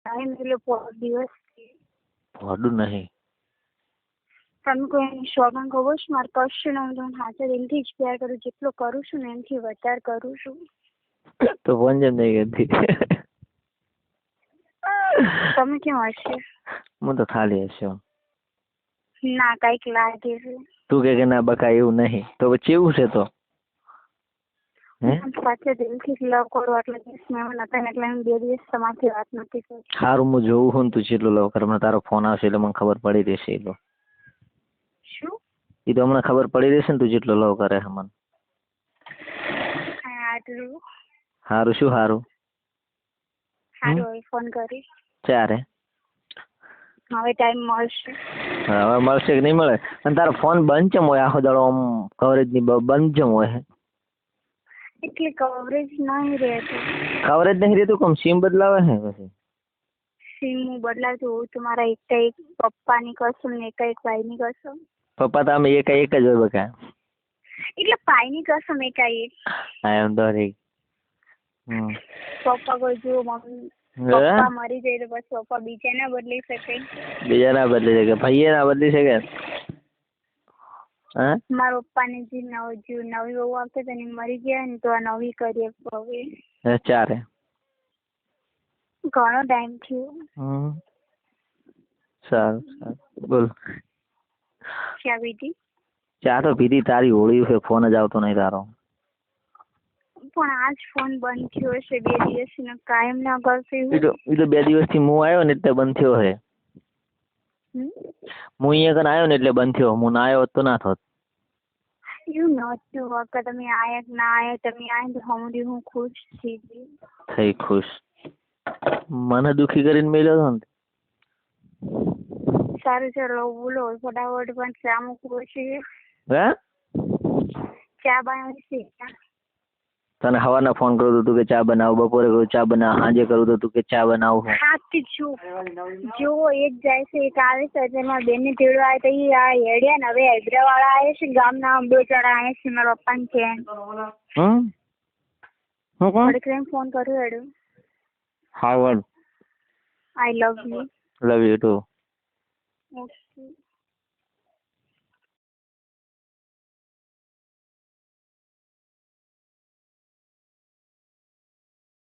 Time એટલે દિવસ ભડું નહીં. તમે કોઈ શોભન કહો છો મારે કશું ને હું તમને સાચા દિલથી જ પ્યાર કરું, જેટલો કરું છું ને એનાથી વધારે કરું છું. તો ફોન જેમ નહીં કરતી. તમે કેમ હશે? હું તો ખાલી હશે. ના કઈક લાગે છે. તું કે ના બકા એવું નહીં તો પછી એવું છે તો સાચા દિલથી લવ કરું એટલે દિવસ મેં નતા એટલે હું 2 દિવસ તમારી વાત નથી કરી. સારું હું જોઉં હું તું જેટલું લવ કરે મને તારો ફોન આવશે એટલે મને ખબર પડી રહેશે. એ તો શું એ તો હમણાં ખબર પડી રહેશે ને તું જેટલો લવ કરે છે મને. સારું શું સારું સારું ફોન કરી ચારે હવે ટાઈમ મળશે. હવે મળશે કે નહીં મળે? અને તારો ફોન બંધ કેમ હોય આખો દાડો? આમ કવરેજ ની બંધ કેમ હોય? એટલે કવરેજ નહીં રહેતું. કવરેજ નહીં રહેતું? કેમ સિમ બદલાવે છે પછી? સિમ હું બદલાવતી હોઉં તો મારા એક પપ્પાની કસમ ને એક ભાઈની કસમ. પપ્પા તો અમે એક જ હોય બકા. એટલે ભાઈની કસમ એકાએક. હા એમ તો પપ્પા કોઈ જો મમ્મી પપ્પા મરી જાય તો પછી પપ્પા બીજા ના બદલી શકે? બીજા ના બદલી શકે? ભાઈએ ના બદલી શકે? મારા પપ્પા ને જે નવી વહુ આવતી તેને મરી ગયા ને તો આ નવી કરીએ હવે. ચારે ઘણો ટાઈમ થયો. સારું સારું બોલ. ચા પીધી? ચા તો પીધી. તારી હોળી છે ફોન જ આવતો નહીં તારો. પણ આજ ફોન બંધ થયો છે 2 દિવસથી કાયમ ના કરતી. એ તો 2 દિવસથી હું આવ્યો ને એટલે બંધ થયો છે. હું અહીંયા કને આવ્યો ને એટલે બંધ થયો. હું ના આવ્યો તો ના થોત. એવું નહોતું વખત તમે આયા ના આયા. તમે આયા તો હમણાં હું ખુશ થઈ ખુશ. મને દુખી કરીને મેલ્યો હતો ને. સારું ચાલો બોલો ફટાફટ. પણ ચા મૂકવો છે. ચા બનાવી છે. તને સવારના ફોન કરું તો તું કે ચા બનાવ, બપોરે કરું ચા બનાવ, સાંજે કરું તો તું કે ચા બનાવું. સાચી જો એક જાય છે એક આવે છે. તેમાં બેન ને તેડવા આવે તો આ હેડિયા ને હવે હૈદરા વાળા આવે છે ગામના 2 જણા આવે છે મારા પપ્પા ને છે. ફોન કર્યો હેડો. હાવડ I love you. Love you too. Okay.